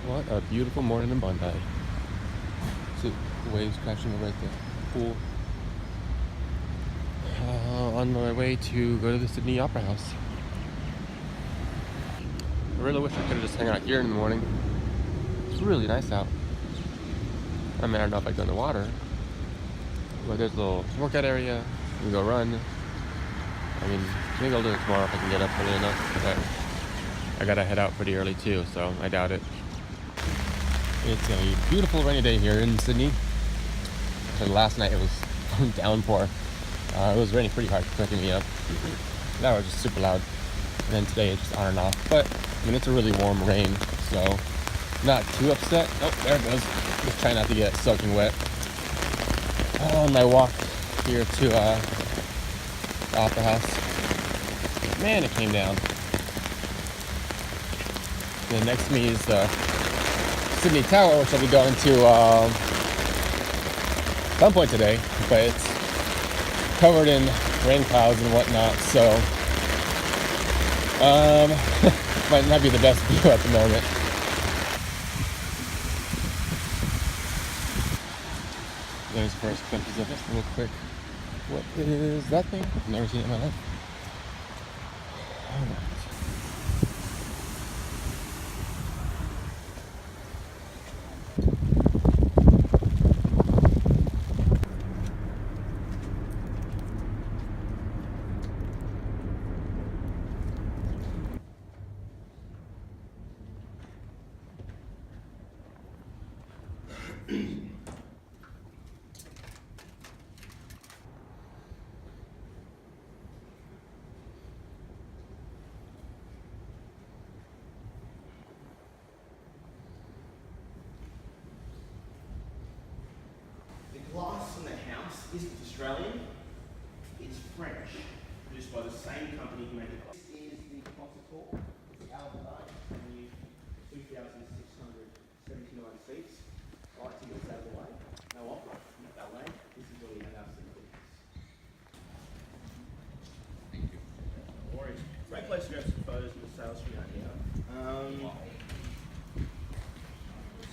What a beautiful morning in Bondi. See waves crashing over at the pool. On my way to go to the Sydney Opera House. I really wish I could have just hung out here in the morning. It's really nice out. I mean, I don't know if I'd go in the water, but there's a little workout area. You can go run. I mean, maybe I'll do it tomorrow if I can get up early enough. But I gotta head out pretty early too, so I doubt it. It's a beautiful rainy day here in Sydney. And last night it was downpour. It was raining pretty hard, waking me up. That was just super loud. And then today it's just on and off. But I mean, it's a really warm rain, so not too upset. Oh, there it goes. Just trying not to get soaking wet. On my walk here to the Opera House. Man, it came down. Then next to me is the Sydney Tower, which I'll be going to some point today, but it's covered in rain clouds and whatnot, so might not be the best view at the moment. There's the first glimpses of it, real quick. What is that thing? I've never seen it in my life. Alright. Glass in the house isn't Australian, it's French, produced by the same company who made the glass. This is the concert hall, it's Albert, only 2,679 seats. I like to get out of the way, no opera, not ballet, this is where we have our symphonies. Thank you. No worries. Great place to grab some photos of the sales from out here.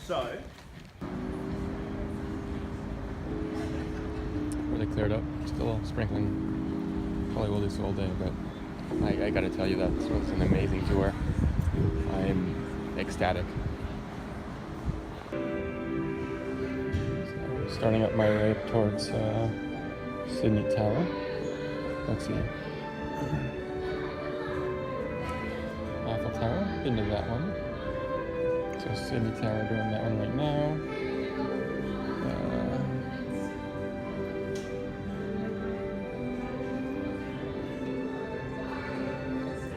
So, Really cleared up. Still sprinkling. Probably will do so all day, but I gotta tell you that this was an amazing tour. I'm ecstatic. So, starting up my way towards Sydney Tower. Let's see. Eiffel Tower, been to that one. So Sydney Tower, doing that one right now.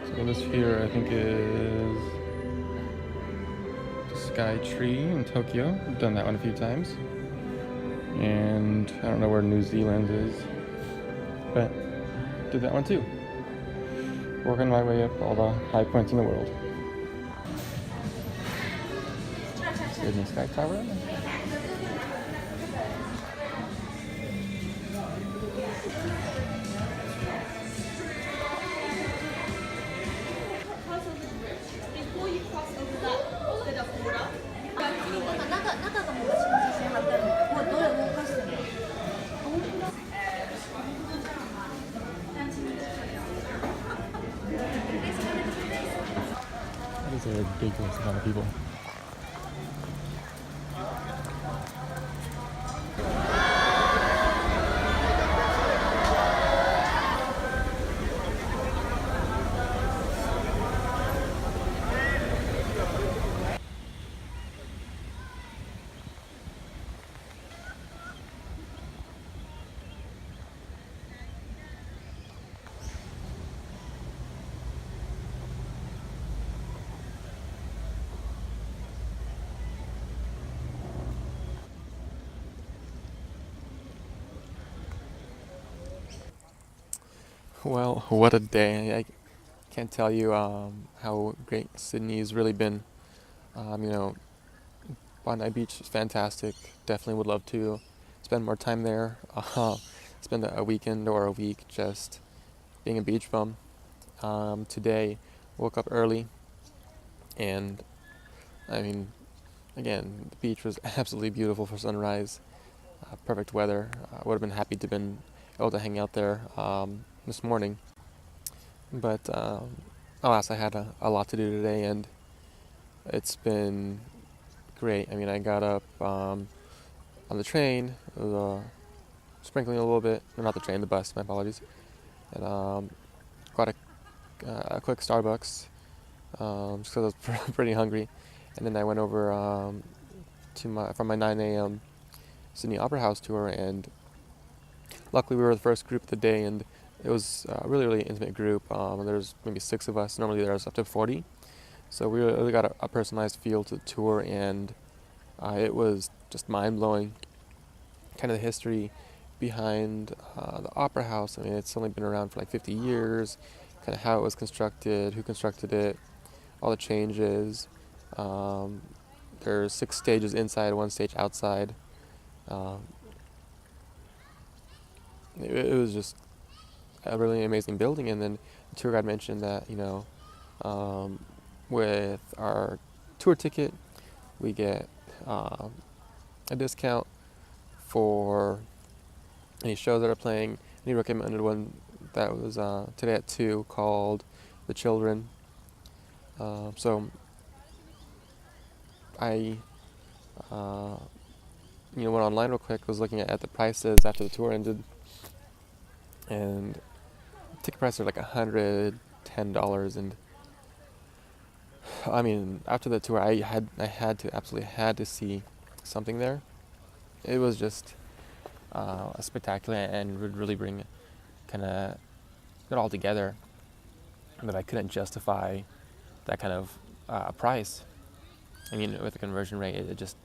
So this here, I think, is Sky Tree in Tokyo. I've done that one a few times. And I don't know where New Zealand is, but did that one too. Working my way up all the high points in the world. Sydney Sky Tower. Before you cross over that bit of water, 中がもう写真貼ってあるの。もうどれ動かしても。That is a ridiculous amount of people. Well, what a day. I can't tell you how great Sydney's really been. You know, Bondi Beach is fantastic. Definitely would love to spend more time there. Spend a weekend or a week just being a beach bum. Today, woke up early, and I mean, again, the beach was absolutely beautiful for sunrise. Perfect weather. I would have been happy to have been able to hang out there this morning. But alas, I had a lot to do today, and it's been great. I mean, I got up on the train. It was sprinkling a little bit. No, not the train, the bus. My apologies. And got a quick Starbucks just because I was pretty hungry. And then I went over from my 9 a.m. Sydney Opera House tour, and luckily we were the first group of the day, and it was a really, really intimate group. There's maybe 6 of us. Normally there's up to 40. So we really got a personalized feel to the tour, and it was just mind-blowing. Kind of the history behind the Opera House. I mean, it's only been around for like 50 years. Kind of how it was constructed, who constructed it, all the changes. There's 6 stages inside, 1 stage outside. It was just a really amazing building. And then the tour guide mentioned that, with our tour ticket, we get a discount for any shows that are playing. And he recommended one that was today at 2 called The Children. So I went online real quick, was looking at the prices after the tour ended, and ticket prices are like $110, and I mean, after the tour, I absolutely had to see something there. It was just spectacular, and would really bring kind of it all together, but I couldn't justify that kind of price. I mean, with the conversion rate, it just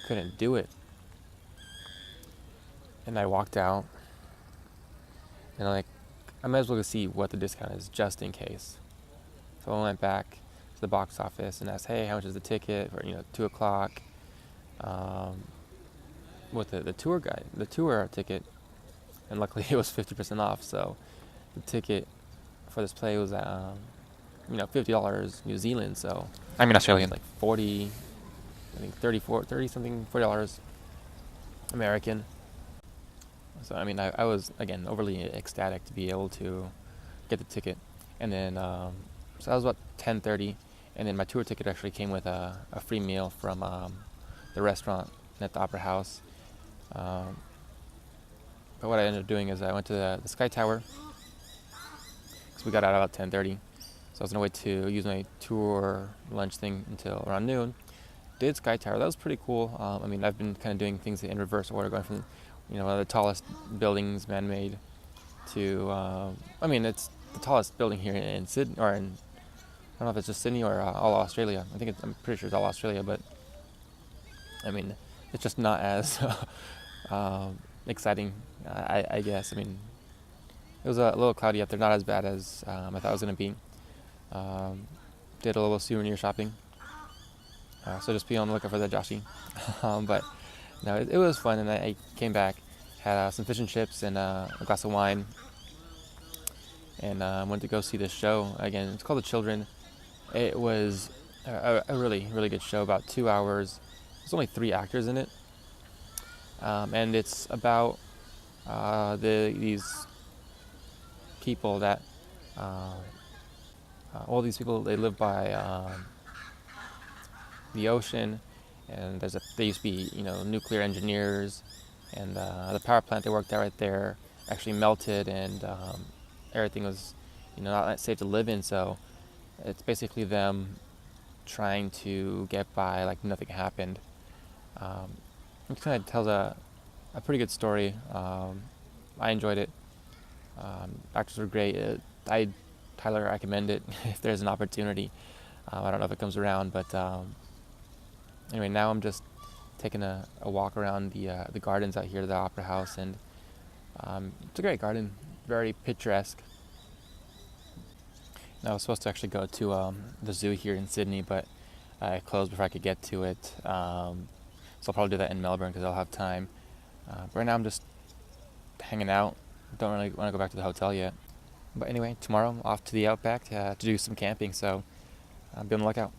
couldn't do it. And I walked out, and I might as well go see what the discount is, just in case. So I went back to the box office and asked, hey, how much is the ticket for 2 o'clock? With the tour guide, the tour ticket, and luckily it was 50% off. So the ticket for this play was $50 New Zealand. So I mean Australian, like 40, I think 30 something, $40 American. So I mean, I was again overly ecstatic to be able to get the ticket, and then so that was about 10:30, and then my tour ticket actually came with a free meal from the restaurant at the Opera House. But what I ended up doing is I went to the Sky Tower, because we got out about 10:30, so I was gonna wait to use my tour lunch thing until around noon. Did Sky Tower, that was pretty cool. I mean, I've been kind of doing things in reverse order, going from one of the tallest buildings man-made to I mean, it's the tallest building here in Sydney, or in, I don't know if it's just Sydney or all Australia. I'm pretty sure it's all Australia, but I mean, it's just not as exciting, I guess. I mean, it was a little cloudy up there, not as bad as I thought it was going to be. Did a little souvenir shopping, so just be on the lookout for that, Joshy. But no, it was fun, and I came back, had some fish and chips and a glass of wine, and went to go see this show. Again, it's called The Children. It was a really, really good show, about 2 hours. There's only 3 actors in it, and it's about these people that all these people, they live by the ocean, and they used to be nuclear engineers, and the power plant they worked at right there actually melted, and everything was not that safe to live in. So it's basically them trying to get by like nothing happened. It kind of tells a pretty good story. I enjoyed it. Actors were great. I highly recommend it if there's an opportunity. I don't know if it comes around, but anyway, now I'm just taking a walk around the gardens out here at the Opera House, and it's a great garden, very picturesque. And I was supposed to actually go to the zoo here in Sydney, but I closed before I could get to it. So I'll probably do that in Melbourne because I'll have time. But right now I'm just hanging out. Don't really want to go back to the hotel yet. But anyway, tomorrow I'm off to the Outback to do some camping, so be on the lookout.